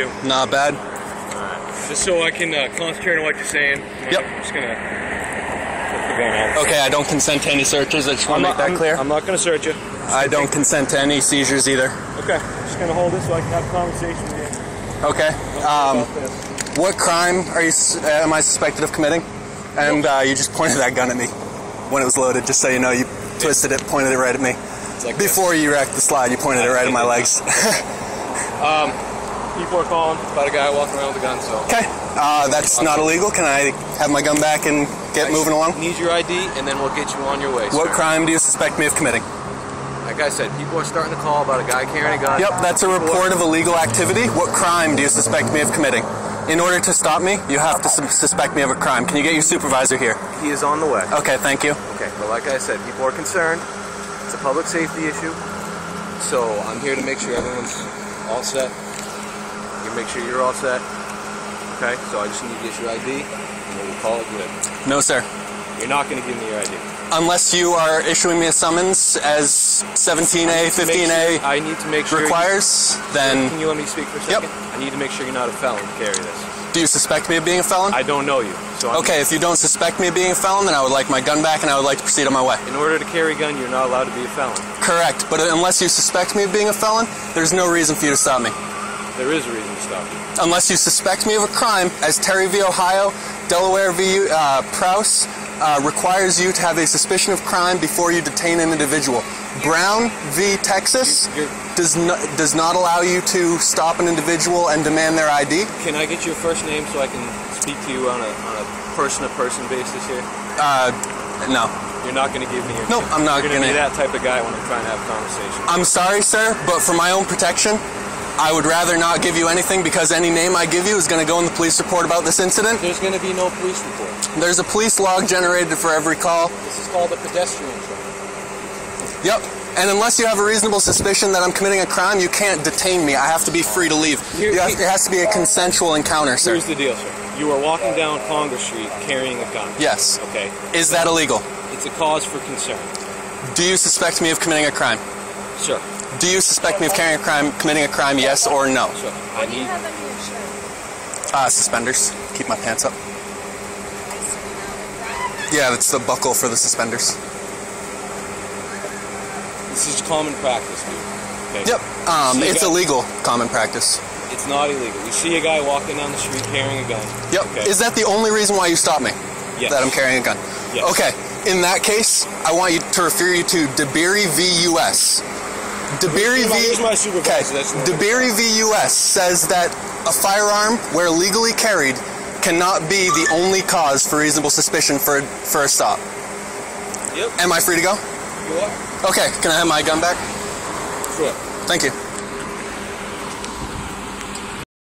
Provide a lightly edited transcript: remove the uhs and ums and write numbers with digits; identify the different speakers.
Speaker 1: you?
Speaker 2: Not bad.
Speaker 1: Alright. Just so I can concentrate on what you're saying.
Speaker 2: Yep.
Speaker 1: I'm just gonna put the gun out.
Speaker 2: Okay, I don't consent to any searches. I just want to make that clear.
Speaker 1: I'm not gonna search you.
Speaker 2: I don't consent to any seizures either.
Speaker 1: Okay. I'm just gonna hold this so I can have a conversation with you.
Speaker 2: Okay. What crime am I suspected of committing? And you just pointed that gun at me when it was loaded, just so you know. You twisted it, pointed it right at me.
Speaker 1: Like
Speaker 2: before you wrecked the slide, you pointed it right at my legs.
Speaker 1: People are calling about a guy walking around with a gun, so...
Speaker 2: Okay. That's not illegal. Can I have my gun back and get moving along?
Speaker 1: Need your ID, and then we'll get you on your way,
Speaker 2: What
Speaker 1: sir.
Speaker 2: crime do you suspect me of committing?
Speaker 1: Like I said, people are starting to call about a guy carrying a gun.
Speaker 2: Yep, that's a report of illegal activity. What crime do you suspect me of committing? In order to stop me, you have to suspect me of a crime. Can you get your supervisor here?
Speaker 1: He is on the way.
Speaker 2: Okay, thank you.
Speaker 1: Okay, but like I said, people are concerned. It's a public safety issue. So I'm here to make sure everyone's all set. You make sure you're all set. Okay, so I just need to get your ID, and then we'll call it good.
Speaker 2: No, sir.
Speaker 1: You're not going to give me your ID.
Speaker 2: Unless you are issuing me a summons as 17A, 15A
Speaker 1: I need to make sure
Speaker 2: requires, then...
Speaker 1: Can you let me speak for a second?
Speaker 2: Yep.
Speaker 1: I need to make sure you're not a felon to carry this.
Speaker 2: Do you suspect me of being a felon?
Speaker 1: I don't know you. So
Speaker 2: Okay, if you don't suspect me of being a felon, then I would like my gun back and I would like to proceed on my way.
Speaker 1: In order to carry a gun, you're not allowed to be a felon.
Speaker 2: Correct, but unless you suspect me of being a felon, there's no reason for you to stop me.
Speaker 1: There is a reason to stop you.
Speaker 2: Unless you suspect me of a crime, as Terry v. Ohio, Delaware v. Prowse, requires you to have a suspicion of crime before you detain an individual. Brown v. Texas does not allow you to stop an individual and demand their ID.
Speaker 1: Can I get your first name so I can speak to you on a person-to-person basis here?
Speaker 2: No.
Speaker 1: You're not going to give me your
Speaker 2: No,
Speaker 1: name.
Speaker 2: I'm not
Speaker 1: You're
Speaker 2: going to.
Speaker 1: be that type of guy when I'm trying to have a conversation.
Speaker 2: I'm sorry, sir, but for my own protection, I would rather not give you anything because any name I give you is going to go in the police report about this incident.
Speaker 1: There's going to be no police report.
Speaker 2: There's a police log generated for every call.
Speaker 1: This is called a pedestrian check.
Speaker 2: Yep. And unless you have a reasonable suspicion that I'm committing a crime, you can't detain me. I have to be free to leave. It has to be a consensual encounter, sir.
Speaker 1: Here's the deal, sir. You are walking down Congress Street carrying a gun.
Speaker 2: Yes.
Speaker 1: Okay.
Speaker 2: Is that illegal?
Speaker 1: It's a cause for concern.
Speaker 2: Do you suspect me of committing a crime?
Speaker 1: Sir.
Speaker 2: Do you suspect me of committing a crime, yes or no?
Speaker 1: Sir,
Speaker 3: What do you have on your shirt?
Speaker 2: Suspenders. Keep my pants up. Yeah, that's the buckle for the suspenders.
Speaker 1: This is common practice, dude. Okay?
Speaker 2: Yep. It's illegal common practice.
Speaker 1: It's not illegal. You see a guy walking down the street carrying a gun.
Speaker 2: Yep.
Speaker 1: Okay.
Speaker 2: Is that the only reason why you stopped me?
Speaker 1: Yes.
Speaker 2: That I'm carrying a gun?
Speaker 1: Yes.
Speaker 2: Okay. In that case, I want you to refer you to DeBerry v. U.S. DeBerry v.
Speaker 1: Here's my supervisor.
Speaker 2: DeBerry v. U.S. says that a firearm, where legally carried, cannot be the only cause for reasonable suspicion for a stop.
Speaker 1: Yep.
Speaker 2: Am I free to go?
Speaker 1: You are?
Speaker 2: Okay. Can I have my gun back?
Speaker 1: Sure.
Speaker 2: Thank you.